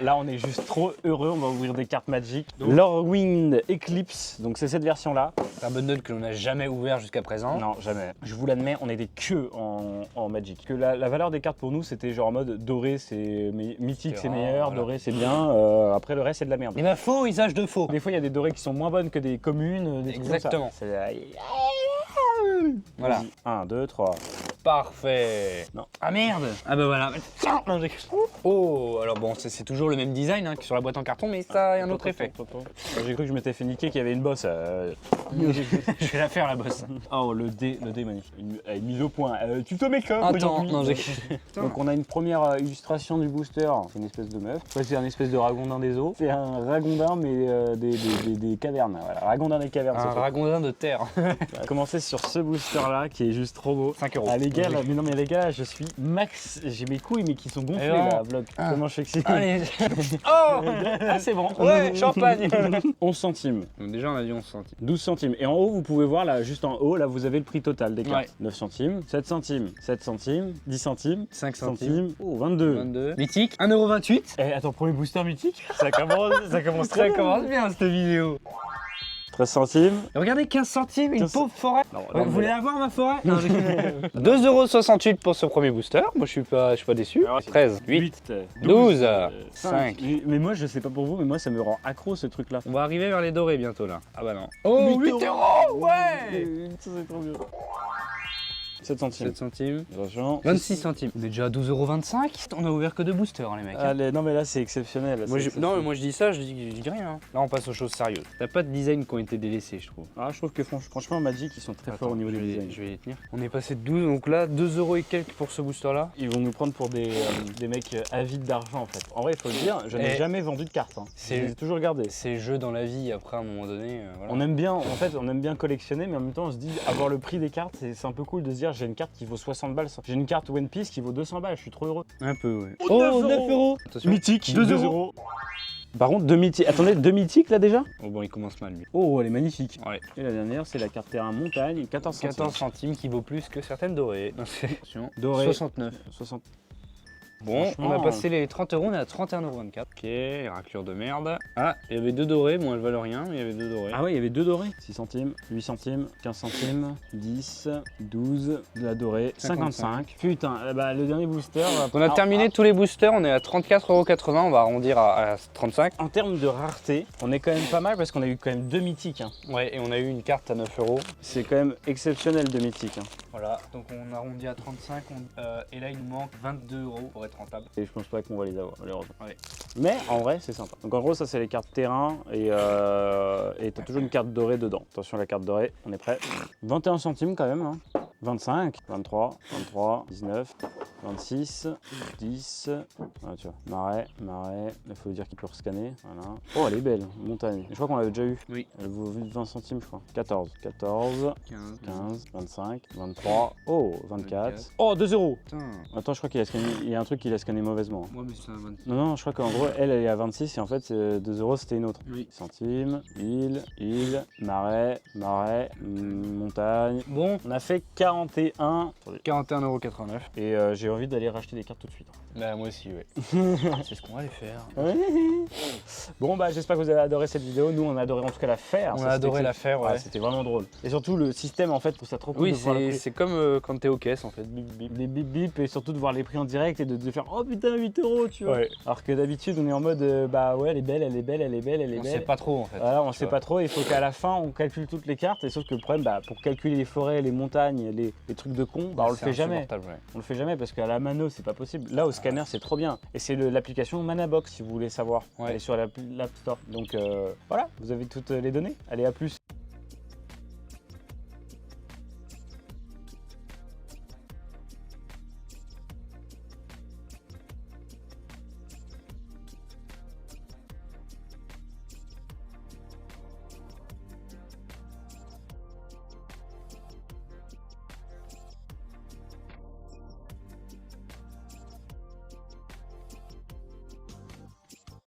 Là, on est juste trop heureux. On va ouvrir des cartes Magic. Lorwyn Eclipse. Donc, c'est cette version-là. C'est un bundle que l'on n'a jamais ouvert jusqu'à présent. Non, jamais. Je vous l'admets, on était que en Magic. Que la valeur des cartes pour nous, c'était genre en mode doré, c'est mythique, c'est meilleur, voilà. Doré, c'est bien. Après, le reste, c'est de la merde. Et bah faux, usage de faux. Des fois, il y a des dorés qui sont moins bonnes que des communes. Des trucs comme ça. Exactement. Voilà. 1, 2, 3. Parfait. Non. Ah merde. Ah bah voilà. Oh, alors bon, c'est toujours le même design hein, que sur la boîte en carton, mais ça a un autre effet. J'ai cru que je m'étais fait niquer, qu'il y avait une bosse. Je vais la faire la bosse. Oh, le dé magnifique. Une mise au point. Tu te mets comme Attends, non, j'ai... Donc on a une première illustration du booster. C'est une espèce de meuf. Après c'est un espèce de ragondin des eaux. C'est un ragondin mais des cavernes. Voilà, ragondin des cavernes. Un ragondin de terre. On va commencer sur ce booster là qui est juste trop beau. 5 €. Ah les gars, là, mais non mais les gars, je suis max. J'ai mes couilles mais qui sont gonflées Et là, vlog. Comment je fais que c'est Allez. Oh. Ah c'est bon. Ouais, champagne. 11 centimes. Donc déjà on a dit 11 centimes. 12 centimes. Et en haut, vous pouvez voir là, juste en haut, là vous avez le prix total des cartes. Ouais. 9 centimes, 7 centimes, 7 centimes, 10 centimes, 5 centimes. Oh, 22. 22. Mythique. 1,28 €. Eh, attends, premier booster mythique. Ça commence très bien. commence bien cette vidéo. 13 centimes. Et regardez 15 centimes, une 15 pauvre forêt. Non, Vous voulez avoir ma forêt? 2,68 € pour ce premier booster. Moi je suis pas déçu. 13, 8, 12, 5. Mais moi, je sais pas pour vous, mais moi, ça me rend accro ce truc là. On va arriver vers les dorés bientôt là. Ah bah non. Oh 8 €. Ouais. Ça, c'est trop bien. 7 centimes. 7 centimes. Attention. 26 centimes. On est déjà à 12,25 €. On a ouvert que 2 boosters les mecs. Allez, non mais là c'est exceptionnel. Moi, non mais moi je dis ça, je dis rien. Hein. Là on passe aux choses sérieuses. T'as pas de design qui ont été délaissés je trouve. Ah, je trouve que franchement Magic ils sont très forts au niveau des designs. Je vais les tenir. On est passé de 12, donc là 2 € et quelques pour ce booster là. Ils vont nous prendre pour des mecs avides d'argent en fait. En vrai il faut le dire, je n'ai jamais vendu de cartes. Hein. J'ai toujours gardé. Ces jeux dans la vie après à un moment donné. Voilà. On aime bien, en fait on aime bien collectionner mais en même temps on se dit avoir le prix des cartes c'est un peu cool de se dire j'ai une carte qui vaut 60 balles. J'ai une carte One Piece qui vaut 200 balles, je suis trop heureux. Un peu ouais. Oh, 9 €. Attention. Mythique, 2 2 €. euros. Par contre, 2 mythiques. Attendez, 2 mythiques là déjà? Oh bon il commence mal lui. Oh, elle est magnifique. Ouais. Et la dernière, c'est la carte terrain montagne, 14 centimes. 14 centimes qui vaut plus que certaines dorées. Attention. Doré. 69. 60. Bon, on Franchement, a passé les 30 €, on est à 31,24 €. Ok, raclure de merde. Ah, il y avait 2 dorés, bon elles valent rien, mais il y avait 2 dorés. Ah ouais, il y avait 2 dorés. 6 centimes, 8 centimes, 15 centimes, 10, 12, de la dorée, 55. Putain, bah le dernier booster. On a terminé tous les boosters, on est à 34,80 €, on va arrondir à 35. En termes de rareté, on est quand même pas mal parce qu'on a eu quand même 2 mythiques. Hein. Ouais, et on a eu une carte à 9 €. C'est quand même exceptionnel 2 mythiques. Hein. Voilà, donc on arrondit à 35, et là il nous manque 22 € pour être rentable. Et je pense pas qu'on va les avoir, malheureusement. Ouais. Mais en vrai, c'est sympa. Donc en gros, ça c'est les cartes terrain et t'as toujours une carte dorée dedans. Attention à la carte dorée, on est prêt. 21 centimes quand même. Hein. 25, 23, 23, 19, 26, 10. Voilà, tu vois. Marais. Il faut dire qu'il peut rescanner. Voilà. Oh, elle est belle, montagne. Je crois qu'on l'avait déjà eu. Oui. Elle vaut 20 centimes, je crois. 14, 14, 15, 15, 25, 23. Oh, 24. 24. Oh, 2 euros. Putain, Attends, je crois qu'il a scanné. Il y a un truc qu'il a scanné mauvaisement. moi mais c'est un 26. Non, je crois qu'en gros, elle est à 26 et en fait, 2 euros, c'était une autre. Oui. Centimes, île, marais, montagne. Bon, On a fait 41. Attendez. 41,89 €. Et j'ai envie d'aller racheter des cartes tout de suite. Bah moi aussi, ouais. C'est ce qu'on va aller faire. Bon, bah j'espère que vous avez adoré cette vidéo. Nous, on a adoré en tout cas la faire. On Ça, a c'était adoré cool. la faire, ouais. C'était vraiment drôle. Et surtout, le système, en fait, je trouve ça trop cool Oui, de voir le prix. c'est comme quand t'es aux caisses en fait. Bip, bip. Des bip bip et surtout de voir les prix en direct et de faire oh putain 8 euros tu vois. Ouais. Alors que d'habitude on est en mode bah ouais elle est belle, On sait pas trop en fait. Voilà, on tu sait vois. pas trop, il faut qu'à la fin on calcule toutes les cartes et sauf que le problème bah, pour calculer les forêts, les montagnes, les trucs de con, bah on le C'est fait jamais. insupportable, ouais. On le fait jamais parce qu'à la mano c'est pas possible. Là au scanner c'est trop bien et c'est l'application Manabox si vous voulez savoir. Ouais. Elle est sur l'App Store. Donc voilà, vous avez toutes les données. Allez à plus.